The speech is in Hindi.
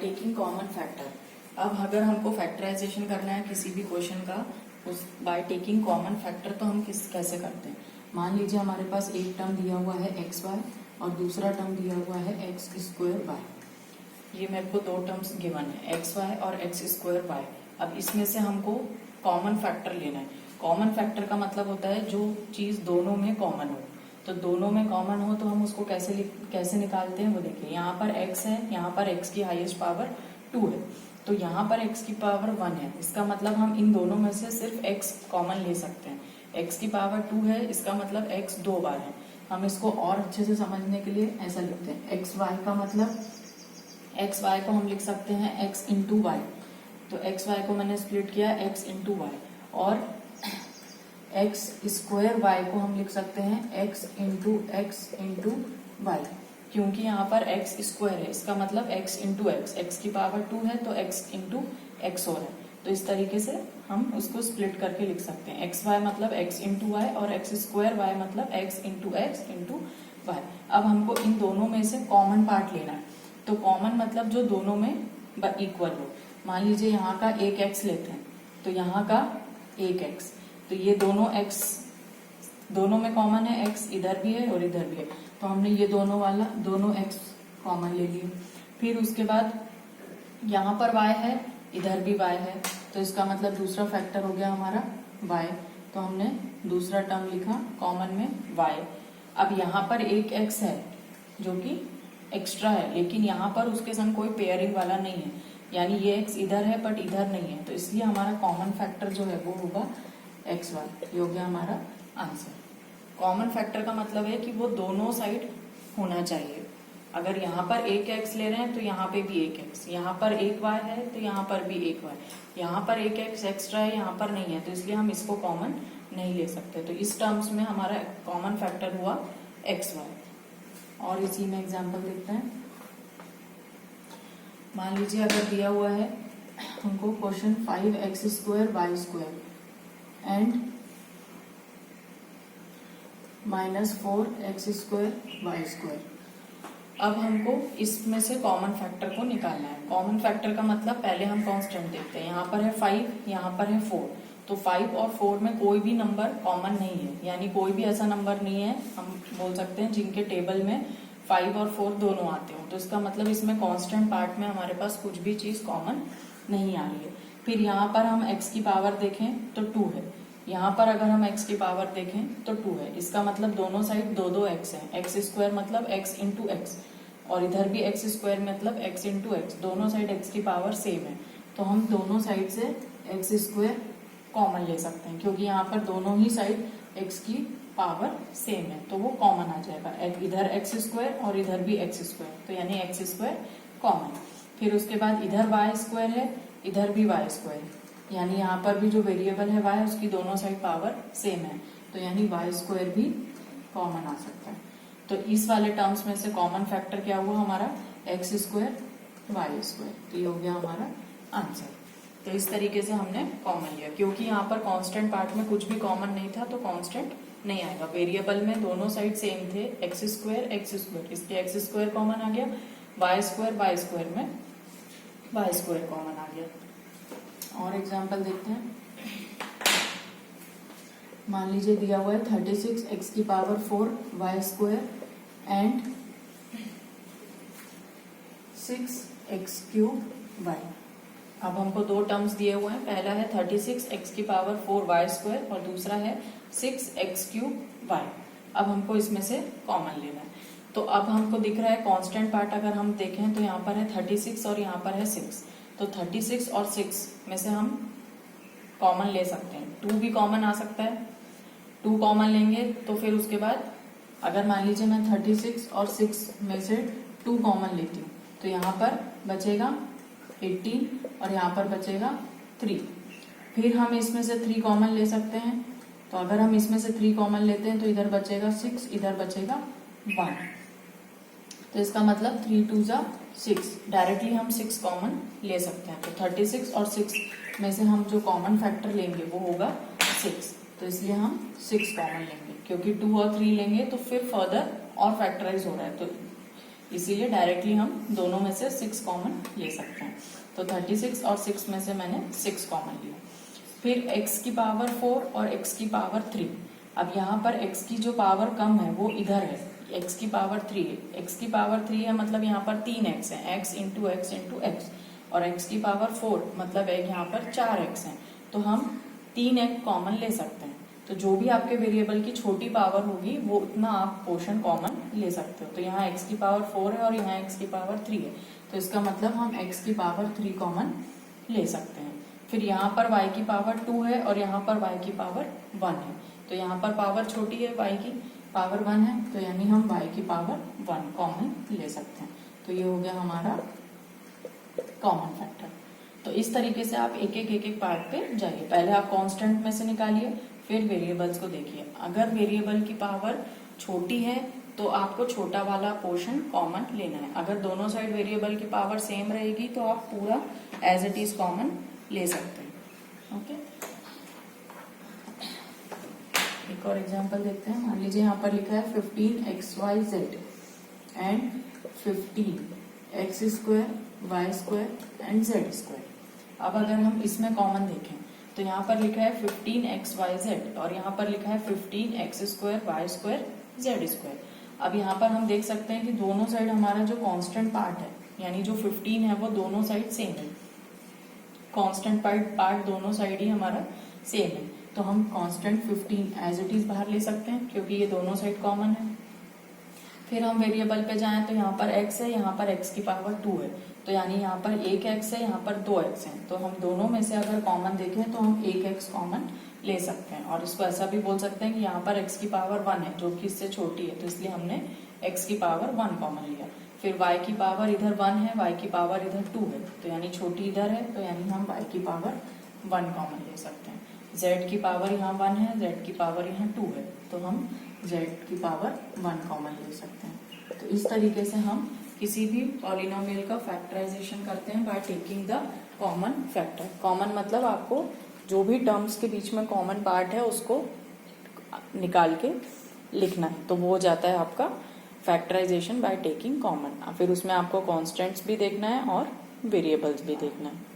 Taking common factor. अब अगर हमको फैक्टराइजेशन करना है किसी भी क्वेश्चन का, उस बाय टेकिंग कॉमन फैक्टर तो हम कैसे करते हैं। मान लीजिए हमारे पास एक टर्म दिया हुआ है एक्स वाई और दूसरा टर्म दिया हुआ है एक्स स्क्वायर वाई। ये मेरे को दो टर्म्स गिवन है एक्स वाई और एक्स स्क्वायर वाई। अब इसमें से हमको कॉमन फैक्टर लेना है। कॉमन फैक्टर का मतलब होता है जो चीज दोनों में कॉमन हो। तो दोनों में कॉमन हो तो हम उसको कैसे निकालते हैं वो देखिए। यहाँ पर x है, यहाँ पर x की हाईएस्ट पावर 2 है, तो यहाँ पर x की पावर 1 है। इसका मतलब हम इन दोनों में से सिर्फ x कॉमन ले सकते हैं। x की पावर 2 है, इसका मतलब x 2 बार है। हम इसको और अच्छे से समझने के लिए ऐसा लिखते हैं, एक्स वाई का मतलब एक्स वाई को हम लिख सकते हैं x इंटू वाई। तो एक्स वाई को मैंने स्प्लिट किया x इंटू वाई, और एक्स स्क्वायर वाई को हम लिख सकते हैं x इंटू वाई, क्योंकि यहाँ पर x स्क्वायर है। इसका मतलब x इंटू एक्स, एक्स की पावर 2 है तो x इंटू एक्स और है। तो इस तरीके से हम उसको स्प्लिट करके लिख सकते हैं। एक्स वाई मतलब x इंटू वाई और एक्स स्क्वायर वाई मतलब x इंटू वाई। अब हमको इन दोनों में से कॉमन पार्ट लेना है। तो कॉमन मतलब जो दोनों में इक्वल हो। मान लीजिए यहाँ का एक x लेते हैं, तो यहाँ का एक x, तो ये दोनों x दोनों में कॉमन है, x इधर भी है और इधर भी है, तो हमने ये दोनों x कॉमन ले लिए। फिर उसके बाद यहाँ पर y है, इधर भी y है, तो इसका मतलब दूसरा फैक्टर हो गया हमारा y। तो हमने दूसरा टर्म लिखा कॉमन में y। अब यहाँ पर एक x है जो कि एक्स्ट्रा है, लेकिन यहाँ पर उसके संग कोई पेयरिंग वाला नहीं है, यानी ये x इधर है बट इधर नहीं है, तो इसलिए हमारा कॉमन फैक्टर जो है वो होगा एक्स वाई। ये हो गया हमारा आंसर। कॉमन फैक्टर का मतलब है कि वो दोनों साइड होना चाहिए। अगर यहाँ पर एक x ले रहे हैं तो यहाँ पे भी एक x, यहाँ पर एक y है तो यहाँ पर भी एक y, यहाँ पर एक x एक्स्ट्रा है, यहाँ पर नहीं है, तो इसलिए हम इसको कॉमन नहीं ले सकते। तो इस टर्म्स में हमारा कॉमन फैक्टर हुआ एक्स वाई। और इसी में एग्जाम्पल देखते हैं। मान लीजिए अगर दिया हुआ है हमको question 5x square Y square and -4x square Y square. अब हमको इसमें से कॉमन फैक्टर को निकालना है। कॉमन फैक्टर का मतलब पहले हम कांस्टेंट देखते हैं। यहाँ पर है 5, यहाँ पर है 4, तो 5 और 4 में कोई भी नंबर कॉमन नहीं है, यानी कोई भी ऐसा नंबर नहीं है हम बोल सकते हैं जिनके टेबल में 5 और 4 दोनों आते हो। तो इसका मतलब इसमें कांस्टेंट पार्ट में हमारे पास कुछ भी चीज कॉमन नहीं आ रही है। फिर यहाँ पर हम x की पावर देखें तो 2 है, यहाँ पर अगर हम x की पावर देखें तो 2 है। इसका मतलब दोनों साइड दो x है। एक्स स्क्वायर मतलब x इंटू एक्स, और इधर भी x स्क्वायर मतलब x इंटू एक्स, दोनों साइड x की पावर सेम है, तो हम दोनों साइड से x स्क्वायर कॉमन ले सकते हैं, क्योंकि यहाँ पर दोनों ही साइड x की पावर सेम है, तो वो कॉमन आ जाएगा। इधर x स्क्वायर और इधर भी x स्क्वायर, तो यानी x स्क्वायर कॉमन। फिर उसके बाद इधर y स्क्वायर है, इधर भी y स्क्वायर, यानी यहाँ पर भी जो वेरिएबल है y उसकी दोनों साइड पावर सेम है, तो यानी y स्क्वायर भी कॉमन आ सकता है। तो इस वाले टर्म्स में से कॉमन फैक्टर क्या हुआ हमारा x स्क्वायर वाई स्क्वायर। तो ये हो गया हमारा आंसर। तो इस तरीके से हमने कॉमन लिया, क्योंकि यहाँ पर कांस्टेंट पार्ट में कुछ भी कॉमन नहीं था तो कांस्टेंट नहीं आएगा। वेरिएबल में दोनों साइड सेम थे, एक्स स्क्वायर, इसके एक्स स्क्वायर कॉमन आ गया, वाई स्क्वायर में वाई स्क्वायर कॉमन आ गया। और एग्जांपल देखते हैं। मान लीजिए दिया हुआ है 36 एक्स की power 4 Y square and 6 X cube Y. अब हमको दो टर्म्स दिए हुए हैं, पहला है 36 एक्स की पावर 4 वाई स्क्वायर और दूसरा है 6 एक्स क्यूब वाई। अब हमको इसमें से कॉमन लेना है। तो अब हमको दिख रहा है कांस्टेंट पार्ट अगर हम देखें तो यहाँ पर है 36 और यहाँ पर है 6, तो 36 और 6 में से हम कॉमन ले सकते हैं। 2 भी कॉमन आ सकता है, 2 कॉमन लेंगे तो फिर उसके बाद अगर मान लीजिए मैं 36 और 6 में से 2 कॉमन लेती हूँ तो यहाँ पर बचेगा 18 और यहाँ पर बचेगा 3। फिर हम इसमें से 3 कॉमन ले सकते हैं, तो अगर हम इसमें से 3 कॉमन लेते हैं तो इधर बचेगा 6, इधर बचेगा 1, तो इसका मतलब 3 2 जा 6, डायरेक्टली हम 6 कॉमन ले सकते हैं। तो 36 और 6 में से हम जो कॉमन फैक्टर लेंगे वो होगा 6, तो इसलिए हम 6 कॉमन लेंगे, क्योंकि 2 और 3 लेंगे तो फिर फर्दर और फैक्टराइज हो रहा है, तो इसीलिए डायरेक्टली हम दोनों में से 6 कॉमन ले सकते हैं। तो 36 और 6 में से मैंने 6 कॉमन लिया। फिर x की पावर 4 और x की पावर 3। अब यहाँ पर x की जो पावर कम है वो इधर है, x की पावर 3 है। x की पावर 3 है मतलब यहाँ पर 3x है, x into x into x, और x की पावर 4 मतलब यहाँ पर 4x है। तो हम 3x कॉमन ले सकते हैं। तो जो भी आपके वेरिएबल की छोटी पावर होगी वो उतना आप पोर्शन कॉमन ले सकते हो। तो यहाँ x की पावर 4 है और यहाँ x की पावर 3 है, तो इसका मतलब हम x की पावर 3 कॉमन ले सकते हैं। फिर यहाँ पर y की पावर 2 है और यहाँ पर y की पावर 1 है। तो यहाँ पर पावर छोटी है, y की पावर 1 है, तो यानी हम y की पावर 1 कॉमन ले सकते हैं। तो ये हो गया हमारा कॉमन फैक्टर। तो इस तरीके से आप एक एक पार्ट पे जाइए। पहले आप कांस्टेंट में से निकालिए, फिर वेरिएबल्स को देखिए। अगर वेरिएबल की पावर छोटी है तो आपको छोटा वाला पोर्शन कॉमन लेना है। अगर दोनों साइड वेरिएबल की पावर सेम रहेगी तो आप पूरा एज इट इज कॉमन ले सकते हैं। ओके, एक और एग्जांपल देखते हैं। मान लीजिए यहाँ पर लिखा है 15xyz and 15x² y² and z²। अब अगर हम इसमें कॉमन देखें तो यहाँ पर लिखा है 15xyz और यहाँ पर लिखा है 15x² y² z²। अब यहाँ पर हम देख सकते हैं कि दोनों साइड हमारा जो कांस्टेंट पार्ट है, यानी जो 15 है वो दोनों साइड सेम है। कांस्टेंट पार्ट दोनों साइड ही हमारा सेम है, तो हम कांस्टेंट 15 एज इट इज बाहर ले सकते हैं क्योंकि ये दोनों साइड कॉमन है। फिर हम वेरिएबल पे जाएं तो यहाँ पर x है, यहाँ पर x की पावर 2 है, तो यानी यहाँ पर 1x है, यहाँ पर 2x है। तो हम दोनों में से अगर कॉमन देखें तो हम 1x कॉमन ले सकते हैं। और इसको ऐसा भी बोल सकते हैं कि यहाँ पर x की पावर 1 है जो कि इससे छोटी है, तो इसलिए हमने x की पावर 1 कॉमन लिया। फिर y की पावर इधर 1 है, y की पावर इधर 2 है, तो यानी छोटी इधर है, तो यानी हम y की पावर 1 कॉमन ले सकते हैं। z की पावर यहाँ 1 है, z की पावर यहाँ 2 है, तो हम z की पावर 1 कॉमन ले सकते हैं। तो इस तरीके से हम किसी भी पॉलिनोमियल का फैक्टराइजेशन करते हैं by taking the common factor. Common मतलब आपको जो भी टर्म्स के बीच में कॉमन पार्ट है उसको निकाल के लिखना है, तो वो हो जाता है आपका फैक्टराइजेशन बाय टेकिंग कॉमन। फिर उसमें आपको कॉन्स्टेंट्स भी देखना है और वेरिएबल्स भी देखना है।